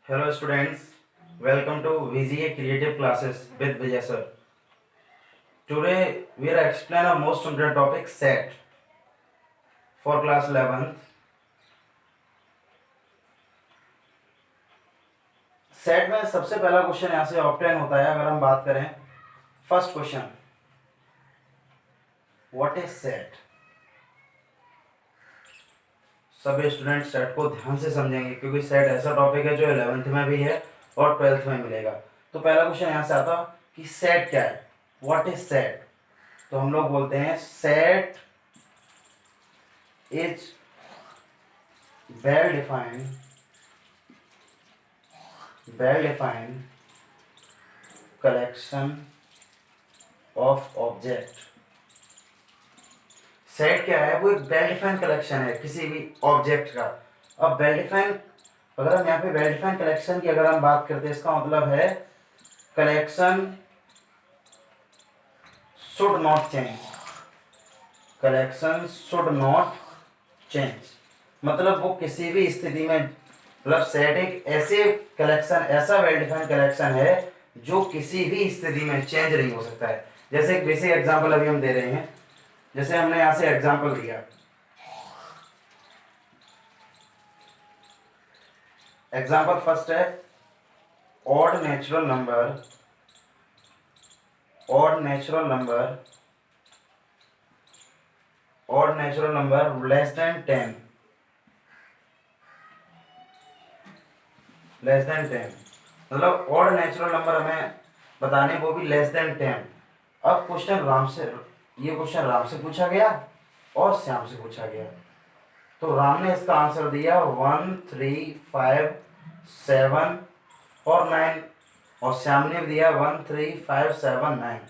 Hello students, welcome to VGA Creative Classes with Vijay sir. Today we are explain a most important topic set for class 11th. Set में सबसे पहला question यहाँ से obtain होता है। अगर हम बात करें first question, what is set. सभी स्टूडेंट सेट को ध्यान से समझेंगे क्योंकि सेट ऐसा टॉपिक है जो 11th में भी है और 12th में मिलेगा। तो पहला क्वेश्चन यहाँ से आता कि सेट क्या है, व्हाट इज सेट। तो हम लोग बोलते हैं set is well defined collection of object। Set क्या है, वो एक वेल डिफाइंड कलेक्शन है किसी भी ऑब्जेक्ट का। अब वेल डिफाइंड, अगर हम यहाँ पे वेल डिफाइंड कलेक्शन की अगर हम बात करते हैं, इसका मतलब है collection should not change. Collection should not change मतलब वो किसी भी स्थिति में, मतलब सेट एक ऐसे कलेक्शन, ऐसा वेल डिफाइंड कलेक्शन है जो किसी भी स्थिति में चेंज नहीं हो सकता है। जैसे एक बेसिक एग्जांपल अभी हम दे रहे हैं, जैसे हमने यहां से एग्जांपल दिया, एग्जांपल फर्स्ट है odd natural number, odd natural number less than 10, less than 10 मतलब ऑड नेचुरल नंबर हमें बताने, वो भी लेस देन 10। अब क्वेश्चन राम से, ये क्वेश्चन राम से पूछा गया और श्याम से पूछा गया। तो राम ने इसका आंसर दिया 1, 3, 5, 7 और 9 और श्याम ने दिया 1, 3, 5, 7, 9।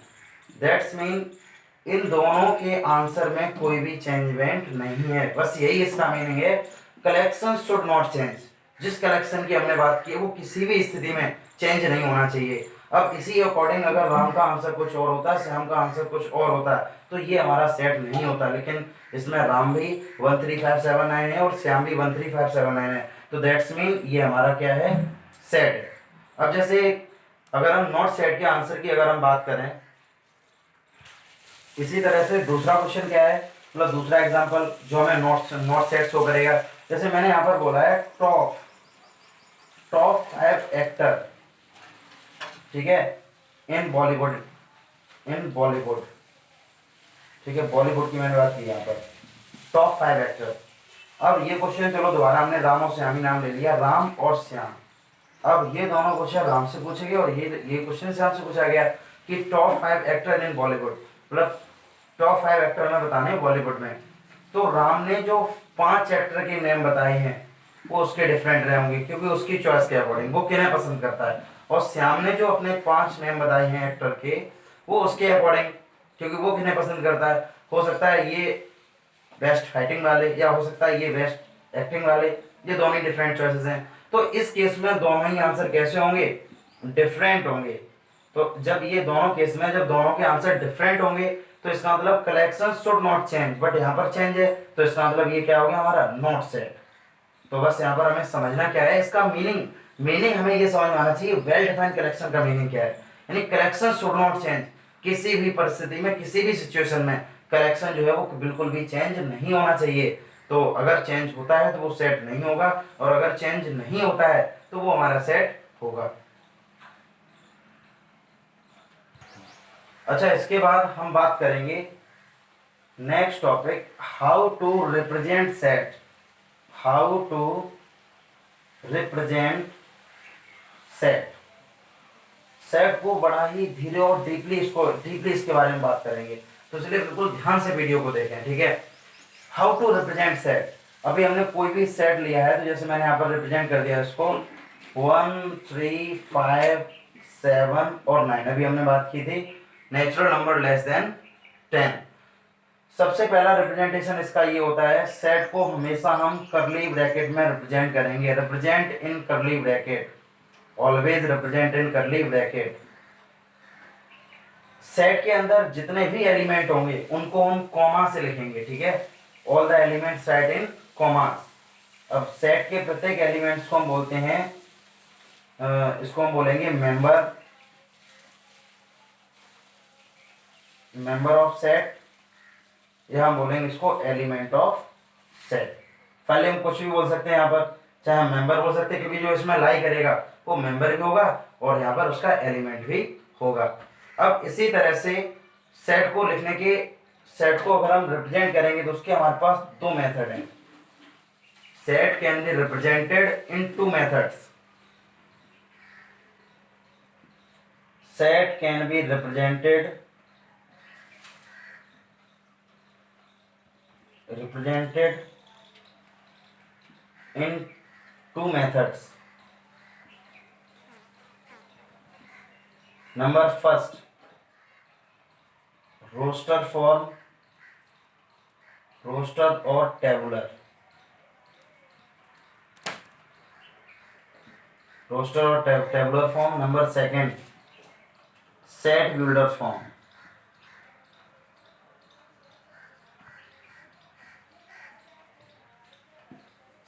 दैट्स मीन इन दोनों के आंसर में कोई भी चेंजमेंट नहीं है। बस यही इसका मीनिंग है, कलेक्शन शुड नॉट चेंज। जिस कलेक्शन की हमने बात की वो किसी भी स्थिति में चेंज नहीं होना चाहिए। अब इसी अकॉर्डिंग अगर राम का आंसर कुछ और होता है, श्याम का आंसर कुछ और होता है, तो ये हमारा सेट नहीं होता। लेकिन इसमें राम भी 1, 3, 5, 7, 9 है और श्याम भी 1, 3, 5, 7, 9 है। तो दैट्स मीन ये हमारा क्या है, सेट है। अब जैसे अगर हम नॉट सेट के आंसर की अगर हम बात करें, इसी तरह से दूसरा क्वेश्चन क्या है, मतलब दूसरा एग्जांपल जो हमें नॉट सेट शो करेगा। जैसे मैंने यहाँ पर बोला है टॉप 5 एक्टर, ठीक है, इन बॉलीवुड, ठीक है, बॉलीवुड की मैंने बात की यहाँ पर, टॉप 5 एक्टर। अब ये क्वेश्चन चलो दोबारा, हमने राम और श्याम ही नाम ले लिया, राम और श्याम। अब ये दोनों क्वेश्चन राम से पूछे गए और ये क्वेश्चन श्याम से पूछा गया कि टॉप 5 एक्टर इन बॉलीवुड, मतलब टॉप 5 एक्टर में बताने हैं बॉलीवुड में। तो राम ने जो 5 एक्टर के नेम बताए हैं वो उसके डिफरेंट रहे होंगे क्योंकि उसकी चॉइस के अकॉर्डिंग वो किन्हें पसंद करता है। और श्याम ने जो अपने 5 नेम बताए हैं एक्टर के, वो उसके अकॉर्डिंग क्योंकि वो किन्हें पसंद करता है। हो सकता है ये बेस्ट फाइटिंग वाले, या हो सकता है ये बेस्ट एक्टिंग वाले, ये दोनों ही डिफरेंट चॉइसेस हैं। तो इस केस में दोनों ही आंसर कैसे होंगे, डिफरेंट होंगे। तो जब ये दोनों केस में जब दोनों के आंसर डिफरेंट होंगे तो इसका मतलब collection should not change, but यहाँ पर चेंज है तो इसका मतलब ये क्या हो गया हमारा, नॉट सेट। तो बस यहाँ पर हमें समझना क्या है, इसका मीनिंग हमें ये समझ में आना चाहिए वेल डिफाइंड कलेक्शन का मीनिंग क्या है। यानी कलेक्शन शुड नॉट चेंज, किसी भी परिस्थिति में किसी भी सिचुएशन में कलेक्शन जो है वो बिल्कुल भी चेंज नहीं होना चाहिए। तो अगर चेंज होता है तो वो सेट नहीं होगा और अगर चेंज नहीं होता है तो वो हमारा सेट होगा। अच्छा, इसके बाद हम बात करेंगे next topic, how to represent set. How to represent set. Set को बड़ा ही धीरे और डीपली इसके बारे में बात करेंगे, तो इसलिए बिल्कुल ध्यान से वीडियो को देखें, ठीक है। How to represent set. अभी हमने कोई भी सेट लिया है तो जैसे मैंने यहाँ पर रिप्रेजेंट कर दिया इसको 1, 3, 5, 7 और 9। अभी हमने बात की थी नेचुरल नंबर लेस देन 10। सबसे पहला रिप्रेजेंटेशन इसका ये होता है, सेट को हमेशा हम करली ब्रैकेट में रिप्रेजेंट करेंगे। रिप्रेजेंट इन करली ब्रैकेट, ऑलवेज रिप्रेजेंट इन करली ब्रैकेट। सेट के अंदर जितने भी एलिमेंट होंगे उनको हम कॉमा से लिखेंगे, ठीक है। All the elements right in commas. अब सेट के प्रत्येक एलिमेंट्स को हम बोलते हैं इसको हम बोलेंगे मेंबर ऑफ सेट, या हम बोलेंगे इसको एलिमेंट ऑफ सेट। पहले हम कुछ भी बोल सकते हैं यहाँ पर, चाहे हम मेंबर बोल सकते हैं क्योंकि जो इसमें लाई करेगा वो मेंबर भी होगा और यहाँ पर उसका एलिमेंट भी होगा। अब इसी तरह से सेट को लिखने के, सेट को अगर हम रिप्रेजेंट करेंगे तो उसके हमारे पास दो मेथड हैं। Set can be represented in two methods. Set can be represented in two methods. Number first, roster form, roster or tabular, roster or tabular form. Number second, set builder form.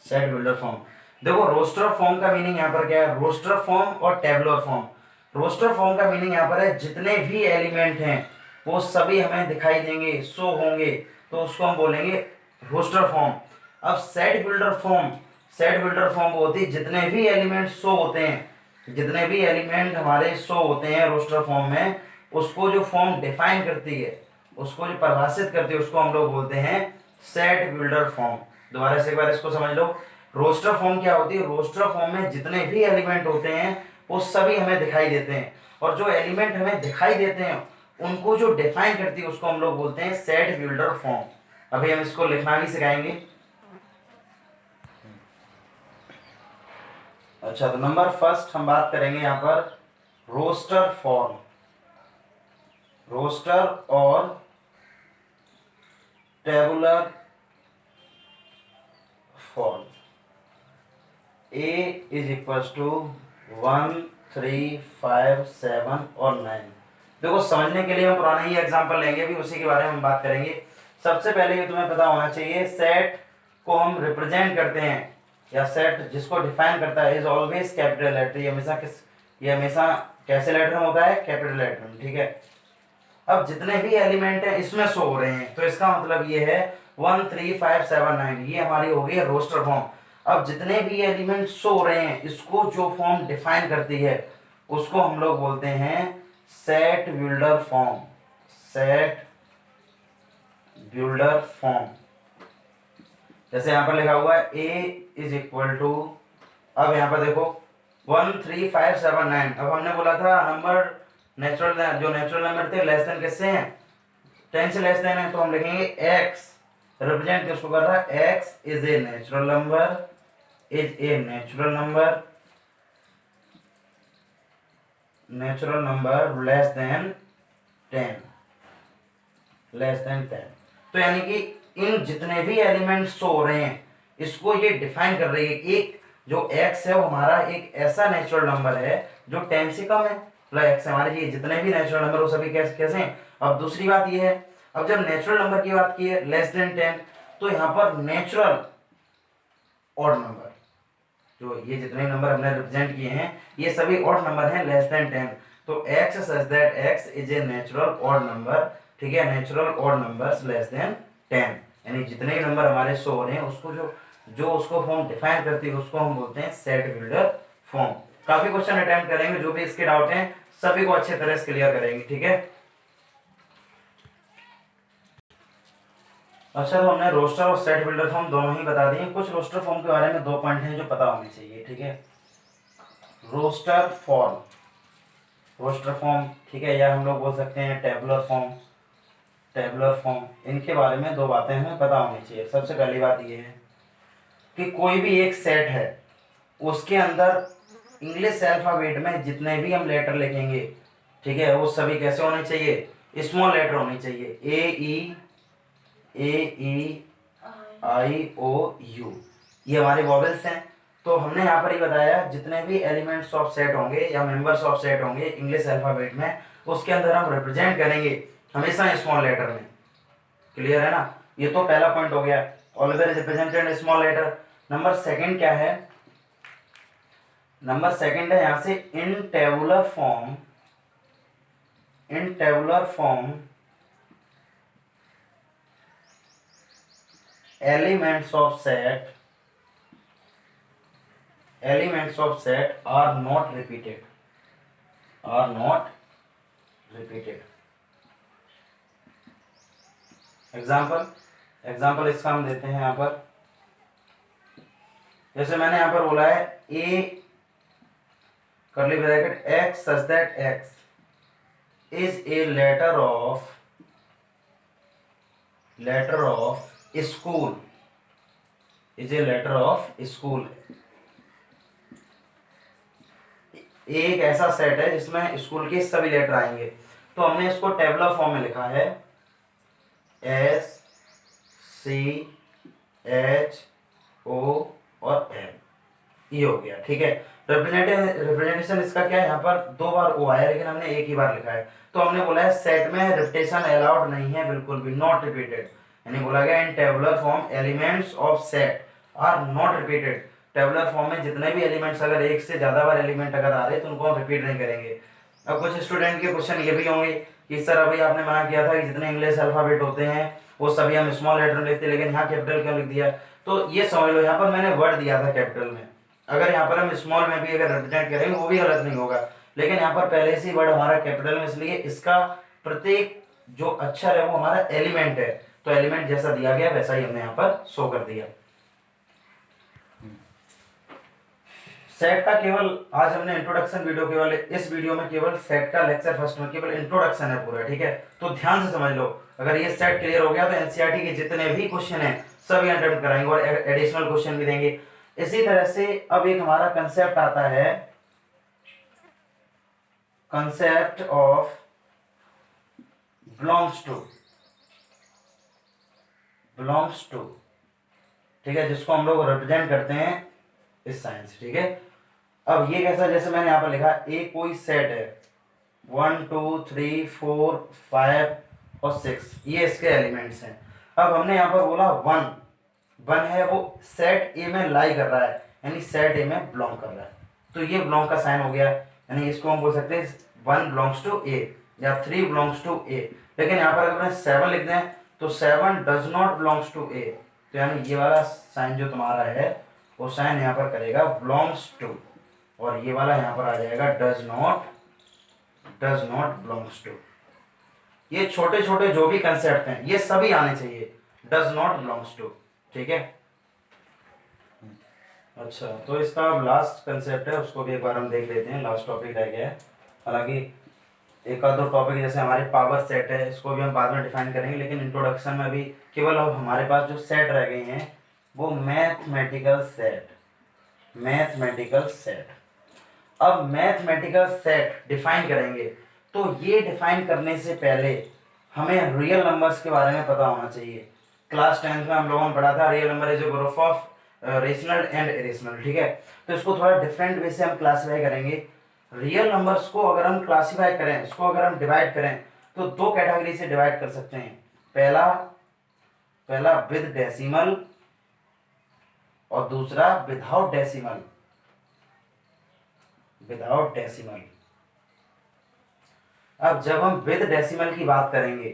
Set builder form. देखो roster form का meaning यहाँ पर क्या है, roster form और tabular form. Roster form का meaning यहाँ पर है जितने भी एलिमेंट हैं वो सभी हमें दिखाई देंगे, शो होंगे, तो उसको हम बोलेंगे रोस्टर फॉर्म। अब set builder form, set builder form वो होती है जितने भी एलिमेंट शो होते हैं, जितने भी एलिमेंट हमारे शो होते हैं रोस्टर फॉर्म में, उसको जो फॉर्म डिफाइन करती है, उसको जो परिभाषित करती है, उसको हम लोग बोलते हैं सेट बिल्डर फॉर्म। दोबारा से एक बार इसको समझ लो। रोस्टर फॉर्म क्या होती है, रोस्टर फॉर्म में जितने भी एलिमेंट होते हैं वो सभी हमें दिखाई देते हैं, और जो एलिमेंट हमें दिखाई देते हैं उनको जो डिफाइन करती है उसको हम लोग बोलते हैं सेट बिल्डर फॉर्म। अभी हम इसको लिखना भी सिखाएंगे। अच्छा, तो नंबर फर्स्ट हम बात करेंगे यहाँ पर रोस्टर फॉर्म, रोस्टर और tabular form. A is equal to 1, 3, 5, 7 और 9। देखो समझने के लिए हम पुराना ही एग्जांपल लेंगे, अभी उसी के बारे में हम बात करेंगे। सबसे पहले ये तुम्हें पता होना चाहिए, सेट को हम रिप्रेजेंट करते हैं या सेट जिसको डिफाइन करता है इज ऑलवेज कैपिटल लेटर। ये हमेशा कैसे लेटर में होता है, कैपिटल लेटर में, ठीक है। अब जितने भी एलिमेंट हैं इसमें शो हो रहे हैं, तो इसका मतलब ये है 1, 3, 5, 7, 9, ये हमारी हो गई है रोस्टर फॉर्म। अब जितने भी एलिमेंट शो हो रहे हैं इसको जो फॉर्म डिफाइन करती है उसको हम लोग बोलते हैं set builder form, set builder form. जैसे यहां पर लिखा हुआ है A इज इक्वल टू, अब यहां पर देखो 1, 3, 5, 7, 9। अब हमने बोला था नंबर नेचुरल, जो नेचुरल नंबर थे लेस देन किससे हैं, 10 से लेस देन है, तो हम लिखेंगे x रिप्रेजेंट किसको कर रहा है, x is a natural number, is a natural number less than 10, less than 10। तो यानी कि इन जितने भी एलिमेंट शो हो रहे हैं इसको ये डिफाइन कर रही है। एक जो x है वो हमारा एक ऐसा नेचुरल नंबर है जो 10 से कम है, मतलब x हमारे ये जितने भी नेचुरल नंबर वो सभी कैसे हैं। अब दूसरी बात ये है, अब जब नेचुरल नंबर की बात की है लेस देन 10, तो यहाँ पर नेचुरल ऑड नंबर, जो ये जितने नंबर हमने रिप्रेजेंट किए हैं ये सभी ऑड नंबर हैं लेस देन 10। तो x such that x is a natural odd number, ठीक है, natural odd numbers less than 10, यानी जितने नंबर हमारे शो हो रहे हैं उसको जो उसको फॉर्म डिफाइन करती है उसको हम बोलते हैं सेट बिल्डर फॉर्म। काफी क्वेश्चन अटेम्प्ट करेंगे, जो भी इसके डाउट हैं सभी को अच्छे तरह से क्लियर करेंगे, ठीक है। अच्छा, तो हमने रोस्टर और सेट बिल्डर फॉर्म दोनों ही बता दिए। कुछ रोस्टर फॉर्म के बारे में दो पॉइंट हैं जो पता होने चाहिए, ठीक है। रोस्टर फॉर्म, रोस्टर फॉर्म, ठीक है, या हम लोग बोल सकते हैं टेबुलर फॉर्म, टेबुलर फॉर्म, इनके बारे में दो बातें हमें पता होनी चाहिए। सबसे पहली बात ये है कि कोई भी एक सेट है उसके अंदर इंग्लिश अल्फाबेट में जितने भी हम लेटर लिखेंगे, ठीक है, वो सभी कैसे होने चाहिए, स्मॉल लेटर होने चाहिए, A E I O U, ये हमारे वॉवेल्स हैं। तो हमने यहाँ पर ही बताया जितने भी एलिमेंट्स ऑफ सेट होंगे या मेंबर्स ऑफ सेट होंगे इंग्लिश अल्फाबेट में, उसके अंदर हम रिप्रेजेंट करेंगे हमेशा स्मॉल लेटर में। क्लियर है ना, ये तो पहला पॉइंट हो गया, always represented small letter. Number second क्या है, नंबर सेकंड है यहाँ से in tabular form, in tabular form elements of set, elements of set are not repeated, are not repeated. Example इसका हम देते हैं यहाँ पर, जैसे मैंने यहाँ पर बोला है a curly bracket x such that x is a letter of school, is a letter of school. एक ऐसा सेट है जिसमें स्कूल के सभी लेटर आएंगे, तो हमने इसको टेबुलर फॉर्म में लिखा है एस सी एच ओ और एल, ये हो गया। ठीक है, रिप्रेजेंटेशन इसका क्या है, यहाँ पर 2 बार ओ आया लेकिन हमने एक ही बार लिखा है, तो हमने बोला है सेट में रिपीटेशन अलाउड नहीं है, बिल्कुल भी नॉट रिपीटेड, यानी बोला गया in tabular form elements of set are not repeated. Tabular form में जितने भी एलिमेंट्स अगर एक से ज्यादा बार एलिमेंट अगर आ रहे तो उनको हम रिपीट नहीं करेंगे। अब कुछ स्टूडेंट के क्वेश्चन ये भी होंगे कि सर अभी आपने मना किया था कि जितने इंग्लिश अल्फाबेट होते हैं वो सभी हम स्मॉल लेटर में लिखते हैं, लेकिन यहाँ कैपिटल क्यों लिख दिया? तो ये समझ लो, यहाँ पर मैंने वर्ड दिया था कैपिटल में, अगर यहाँ पर हम स्मॉल में भी अगर रिप्रेजेंट करेंगे वो भी गलत नहीं होगा, लेकिन यहाँ पर पहले से वर्ड हमारा कैपिटल में, इसलिए इसका प्रत्येक जो अक्षर है वो हमारा एलिमेंट है, तो एलिमेंट जैसा दिया गया वैसा ही हमने यहाँ पर शो कर दिया। सेट का केवल आज हमने इंट्रोडक्शन वीडियो, केवल इस वीडियो में केवल सेट का लेक्चर फर्स्ट में केवल इंट्रोडक्शन है पूरा। ठीक है, तो ध्यान से समझ लो, अगर ये सेट क्लियर हो गया तो एनसीईआरटी के जितने भी क्वेश्चन हैं सभी अटेम्प्ट कराएंगे और एडिशनल क्वेश्चन भी देंगे। इसी तरह से अब एक हमारा कंसेप्ट आता है, कंसेप्ट ऑफ बिलोंग्स टू, ठीक है, जिसको हम लोग रिप्रेजेंट करते हैं इस साइन से। ठीक है, अब ये कैसा, जैसे मैंने यहाँ पर लिखा ए कोई सेट है 1 2 3 4 5 और 6, ये इसके एलिमेंट्स हैं। अब हमने यहाँ पर बोला 1 है वो सेट ए में लाई कर रहा है, यानी सेट ए में बिलोंग कर रहा है, तो ये बिलोंग का साइन हो गया, यानी इसको हम बोल सकते हैं 1 बिलोंग्स टू ए या 3 बिलोंग्स टू ए। लेकिन यहाँ पर अगर 7 लिख दें तो 7 डज नॉट बिलोंग्स टू ए, तो यानी ये वाला साइन जो तुम्हारा है वो साइन यहाँ पर करेगा बिलोंग्स टू, और ये वाला यहाँ पर आ जाएगा डज नॉट बिलोंग्स टू। ये छोटे छोटे जो भी कंसेप्ट हैं ये सभी आने चाहिए, डज नॉट बिलोंग्स टू। ठीक है, अच्छा, तो इसका लास्ट कंसेप्ट है उसको भी एक बार हम देख लेते हैं, लास्ट टॉपिक रह गया है। हालांकि एक आध दो टॉपिक जैसे हमारे पावर सेट है इसको भी हम बाद में डिफाइन करेंगे, लेकिन इंट्रोडक्शन में भी केवल अब हमारे पास जो सेट रह गए हैं वो मैथमेटिकल सेट। अब मैथमेटिकल सेट डिफाइन करेंगे, तो ये डिफाइन करने से पहले हमें रियल नंबर्स के बारे में पता होना चाहिए। क्लास 10th में हम लोगों ने पढ़ा था real number is a group of rational and irrational. ठीक है, तो इसको थोड़ा डिफरेंट वे से हम क्लासीफाई करेंगे। रियल नंबर्स को अगर हम क्लासीफाई करें, इसको अगर हम डिवाइड करें तो 2 कैटेगरी से डिवाइड कर सकते हैं। पहला विद डेसिमल और दूसरा विदाउट डेसिमल। अब जब हम विद डेसिमल की बात करेंगे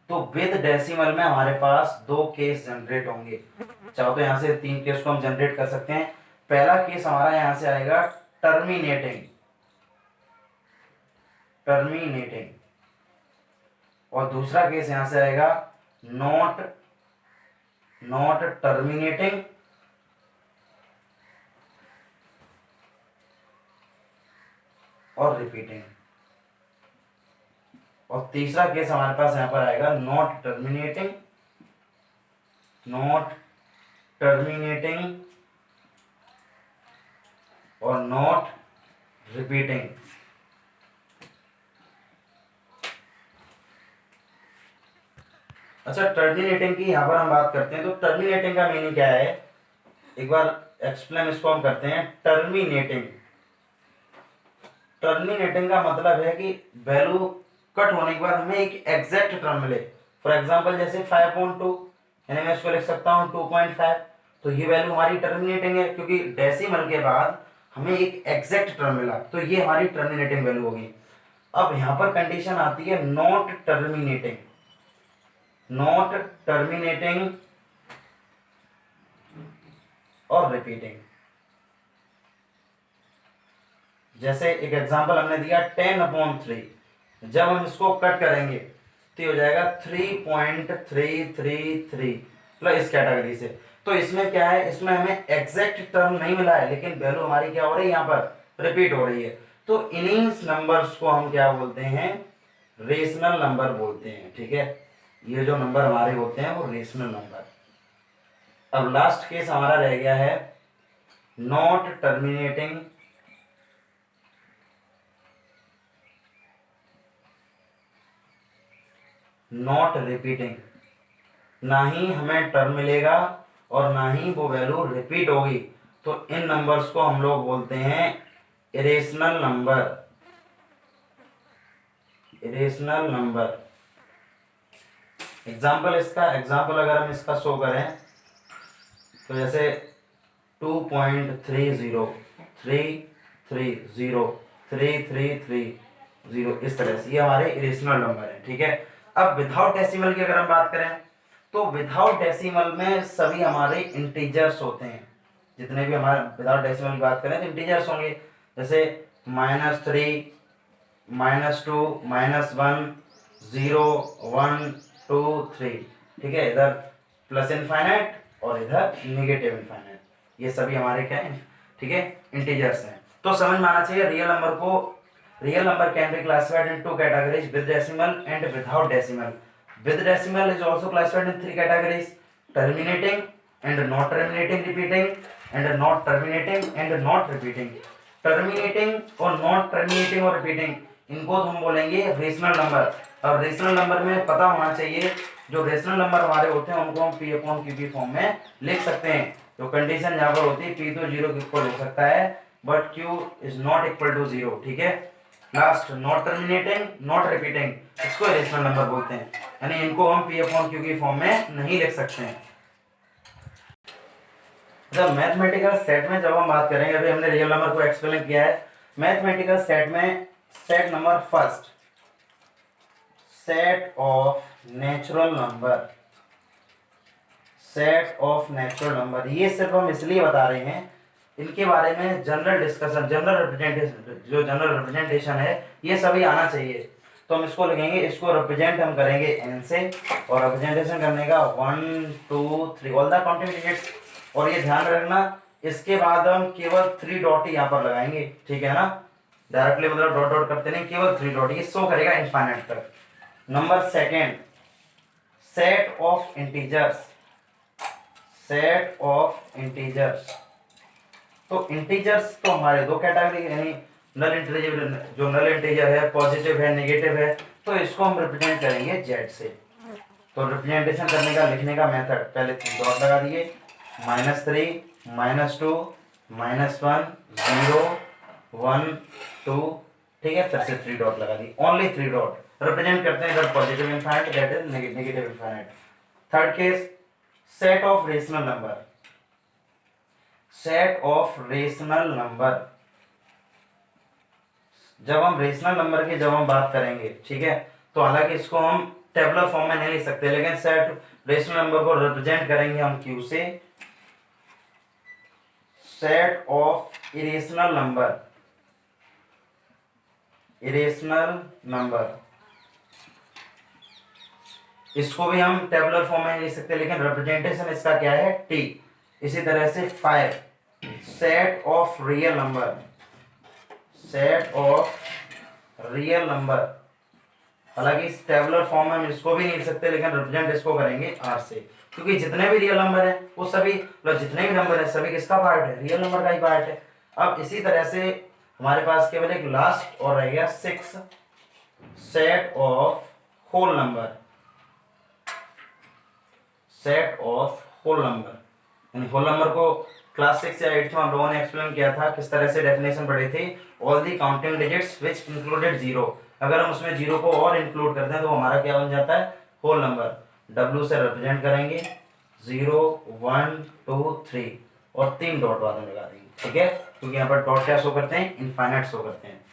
तो विद डेसिमल में हमारे पास 2 केस जनरेट होंगे, चाहो तो यहाँ से 3 केस को हम जनरेट कर सकते हैं। पहला केस हमारा यहाँ से आएगा टर्मिनेटिंग, और दूसरा केस यहाँ से आएगा नॉट टर्मिनेटिंग, और रिपीटिंग, और तीसरा केस हमारे पास यहाँ पर आएगा नॉट टर्मिनेटिंग और नॉट रिपीटिंग। अच्छा, टर्मिनेटिंग की यहाँ पर हम बात करते हैं, तो टर्मिनेटिंग का मीनिंग क्या है, एक बार एक्सप्लेन इसको हम करते हैं। टर्मिनेटिंग का मतलब है कि वैल्यू कट होने के बाद हमें एक एग्जैक्ट टर्म मिले। फॉर एग्जांपल जैसे 5.2, यानी मैं इसको लिख सकता हूँ 2.5, तो ये वैल्यू हमारी टर्मिनेटिंग है, क्योंकि डेसिमल के बाद हमें एक एग्जैक्ट टर्म मिला, तो ये हमारी टर्मिनेटिंग वैल्यू होगी। अब यहाँ पर कंडीशन आती है नॉट टर्मिनेटिंग, नॉट टर्मिनेटिंग और रिपीटिंग। जैसे एक एग्जांपल हमने दिया 10/3, जब हम इसको कट करेंगे तो ये हो जाएगा 3.333, मतलब इस कैटेगरी से। तो इसमें क्या है, इसमें हमें एग्जैक्ट टर्म नहीं मिला है, लेकिन वैल्यू हमारी क्या हो रही है, यहाँ पर रिपीट हो रही है। तो इन्हीं नंबर्स को हम क्या बोलते हैं, रेशनल नंबर बोलते हैं। ठीक है, ये जो नंबर हमारे होते हैं वो रेशनल नंबर। अब लास्ट केस हमारा रह गया है नॉट टर्मिनेटिंग नॉट रिपीटिंग। ना ही हमें टर्म मिलेगा और ना ही वो वैल्यू रिपीट होगी, तो इन नंबर्स को हम लोग बोलते हैं irrational number, irrational number. Example अगर हम इसका शो करें तो जैसे 2.303330 इस तरह से, ये हमारे इरेशनल नंबर है। ठीक है, अब विदाउट डेसिमल की अगर हम बात करें तो विदाउट डेसिमल में सभी हमारे इंटीजर्स होते हैं। जितने भी हमारे विदाउट डेसिमल की बात करें तो इंटीजर्स होंगे, जैसे -3, -2, -1, 0, 1, 2, 3। ठीक है, इधर प्लस इनफाइनाइट और इधर नेगेटिव इनफाइनाइट, ये सभी हमारे क्या हैं, ठीक है, इंटीजर्स हैं। तो समझ में आना चाहिए real number can be classified in 2 categories, with decimal and without decimal. With decimal is also classified in 3 categories: terminating and not terminating, repeating and not terminating and not repeating. Terminating और not terminating और repeating, इनको हम बोलेंगे rational number. और rational number में पता होना चाहिए, जो रेशनल नंबर हमारे होते हैं उनको हम P/Q फॉर्म में लिख सकते हैं। जो कंडीशन यहाँ पर होती है, P तो 0 के इक्वल हो सकता है but Q is not equal to 0। ठीक है, last not terminating not repeating, इसको रेशनल नंबर बोलते हैं, यानी इनको हम P/Q की फॉर्म में नहीं लिख सकते हैं। जब मैथमेटिकल सेट में जब हम बात करेंगे, अभी हमने रियल नंबर को एक्सप्लेन किया है, मैथमेटिकल सेट में set number first, set of natural number, set of natural number, ये सिर्फ हम इसलिए बता रहे हैं, इनके बारे में जनरल डिस्कशन, जनरल रिप्रेजेंटेशन है, ये सभी आना चाहिए। तो हम इसको लिखेंगे, इसको रिप्रेजेंट हम करेंगे n से, और रिप्रेजेंटेशन करने का 1 2 3 ऑल द काउंटिंग डिजिट्स। और ये ध्यान रखना, इसके बाद हम केवल 3 डॉट यहाँ पर लगाएंगे। ठीक है ना, डायरेक्टली मतलब डॉट डॉट करते नहीं, केवल 3 डॉट, ये शो करेगा इनफाइनाइट तक। Number second, set of integers, set of integers. तो इंटीजर्स तो हमारे दो कैटेगरी, यानी नल इंटीजर, जो नल इंटीजर है, पॉजिटिव है, नेगेटिव है, तो इसको हम रिप्रेजेंट करेंगे z से। तो रिप्रेजेंटेशन करने का, लिखने का मेथड, पहले डॉट लगा दिए, -3, -2, -1, 0, 1, 2, ठीक है, फिर से 3 डॉट लगा दी, ओनली 3 डॉट रिप्रेजेंट करते हैं इधर positive infinite, that is negative infinite. Third case, set of rational number, set of rational number. जब हम रेशनल नंबर की जब हम बात करेंगे, ठीक है, तो हालांकि इसको हम टेबुलर फॉर्म में नहीं लिख सकते, लेकिन सेट रेशनल नंबर को रिप्रेजेंट करेंगे हम Q से। Set of irrational number, irrational number, इसको भी हम टेबुलर फॉर्म में नहीं लिख सकते, लेकिन रिप्रेजेंटेशन इसका क्या है, T। इसी तरह से 5, set of real number, set of real number, हालांकि इस टेबुलर फॉर्म में हम इसको भी नहीं लिख सकते, लेकिन रिप्रेजेंट इसको करेंगे R से, क्योंकि जितने भी रियल नंबर है वो सभी, मतलब जितने भी नंबर है सभी किसका पार्ट है, रियल नंबर का ही पार्ट है। अब इसी तरह से हमारे पास केवल एक लास्ट और रह गया 6, set of whole number, set of whole number, यानी होल नंबर को क्लास 6 या 8 में हम लोगों ने एक्सप्लेन किया था, किस तरह से डेफिनेशन पढ़ी थी, all the counting digits which included 0। अगर हम उसमें 0 को और इंक्लूड करते हैं तो हमारा क्या बन जाता है, होल नंबर। W से रिप्रेजेंट करेंगे 0 1 2 3 और 3 डॉट बाद में लगा देंगे। ठीक है, क्योंकि यहाँ पर डॉट क्या शो करते हैं, इनफाइनाइट शो करते हैं।